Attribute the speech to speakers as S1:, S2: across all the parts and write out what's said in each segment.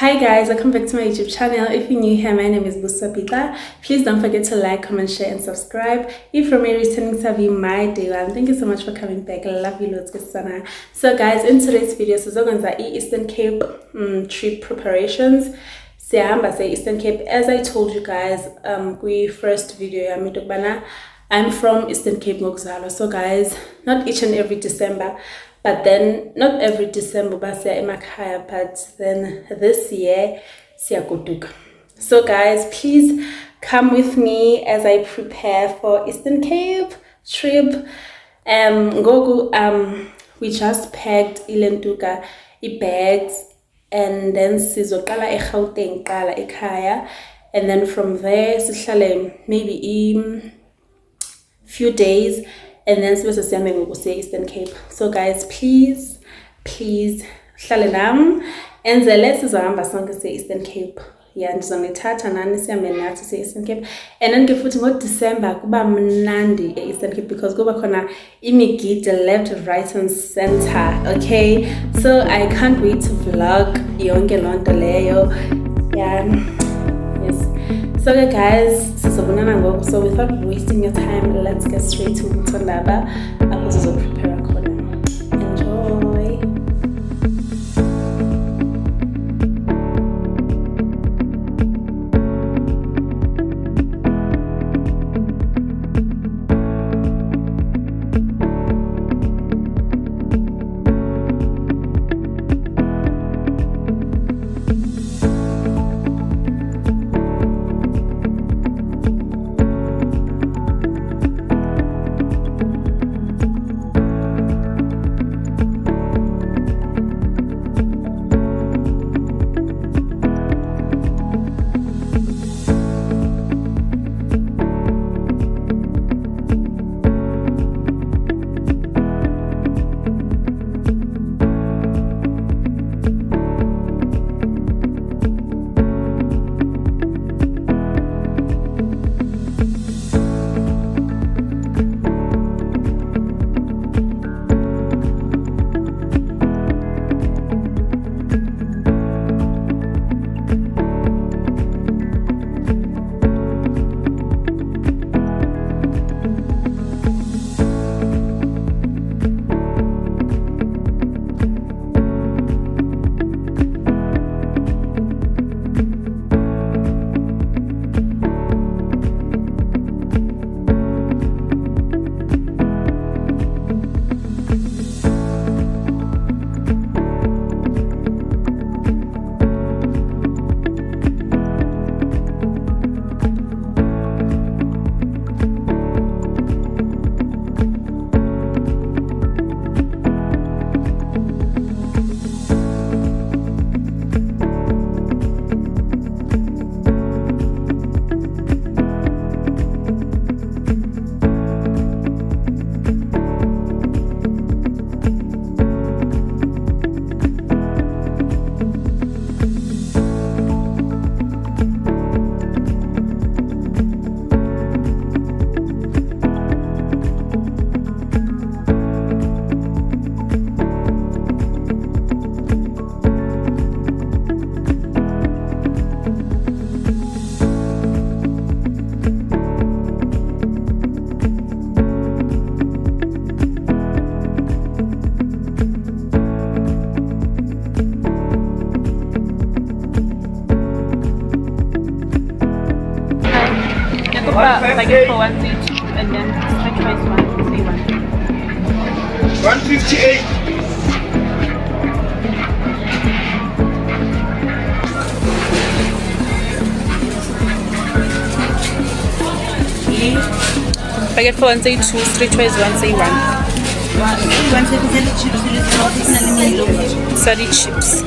S1: Hi guys, welcome back to my YouTube channel. If you're new here, my name is Busapita. Please don't forget to like, comment, share and subscribe. If you're a returning to my day one, thank you so much for coming back. I love you loads. So guys, in today's video, sizokwenza Eastern Cape trip preparations. Siyahamba say Eastern Cape. As I told you guys, first video I'm from Eastern Cape ngokuzalwa. So guys, not each and every December, but then not every December basiya emakhaya, but then this year siyagoduka. So guys, please come with me as I prepare for Eastern Cape trip. We just packed ilentuka bags, and then sizoqala eGauteng qala ekhaya, and then from there sihlale maybe few days, and then we'll see Eastern Cape. So guys, please hlale nami enzele sizohamba sonke siye Eastern Cape. Yeah, ndizonithatha nani sihambe nathi siye Eastern Cape, and then futhi ngoDecember kuba mnandi eastern Cape because kuba khona imigidi left, right and center. Okay, so I can't wait to vlog yonke lonto leyo. Yeah, yes. So guys, so without wasting your time, let's get straight to Mtondaba. I'm also prepare a corner. Enjoy. Like for 132 and then sacrifice
S2: 158.
S1: Packet for 132, street choice 131. 30 chips.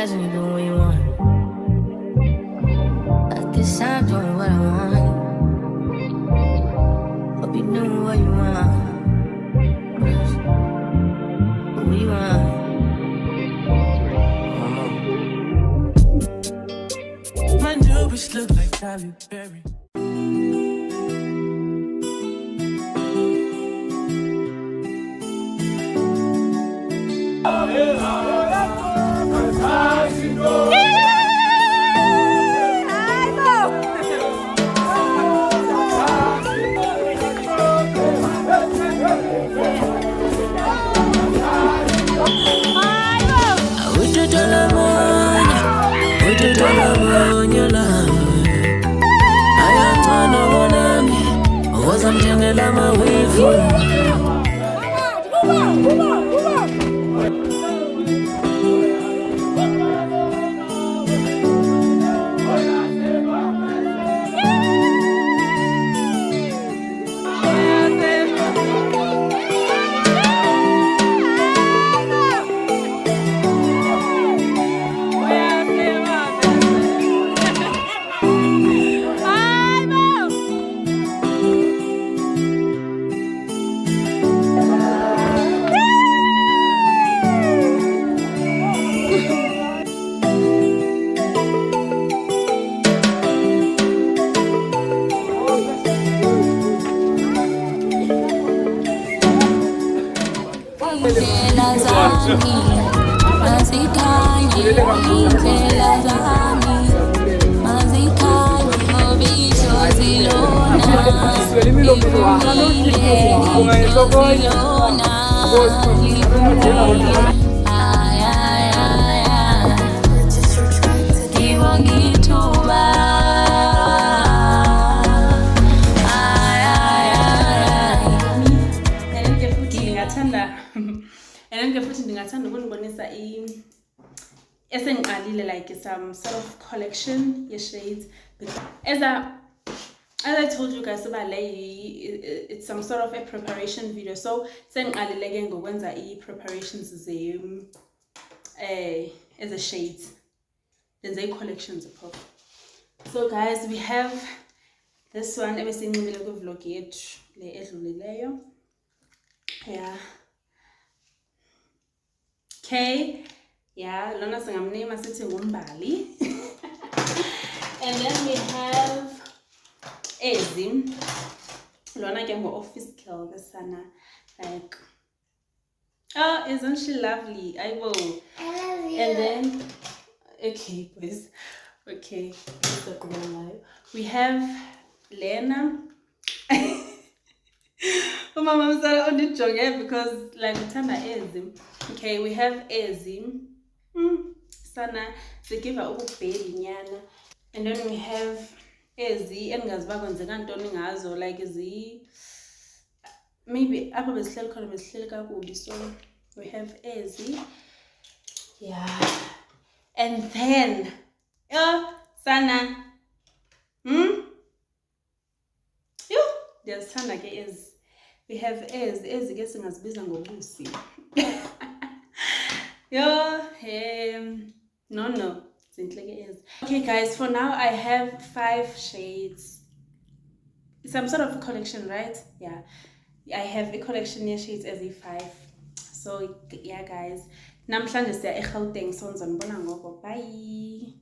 S2: eyes and you're doing what you want. At this time, doing what I want. Hope you're doing what you want. What you want? My new bitch look like Tyler Perry.
S1: And futhi ndingathanda ukunibonisa esengiqalile like some sort of collection ye shades. As I told you guys about it's some sort of a preparation video. So sengiqalile ke ngokwenza preparations ze as a shades. Then they collections of. So guys, we have this one ebesinqimile ku vlog yethu le edlulileyo. Yeah. Okay, yeah, lona singamname sithi ngumbali. And then we have Ezim. Lona ke office girl besana like. Oh, isn't she lovely? I love you. And then okay, boys. Okay, we have Lena. Oh, my mom said on the jog because like Tana Ezim. Okay, we have Ezim. Sana, they give her baby nyana. And then we have Ezi and Gazbagonzantoningazo, like Ezi. Maybe Apple is still calling me so we have Ezi. Yeah. And then Sana. There's Sana is. We have Ez guessing as busy and Lucy. No. Okay guys, for now I have 5 shades. Some sort of a collection, right? Yeah. I have a collection of shades as a 5. So yeah guys. Namhlanje siya eGauteng sonke ngibona ngoba. Bye.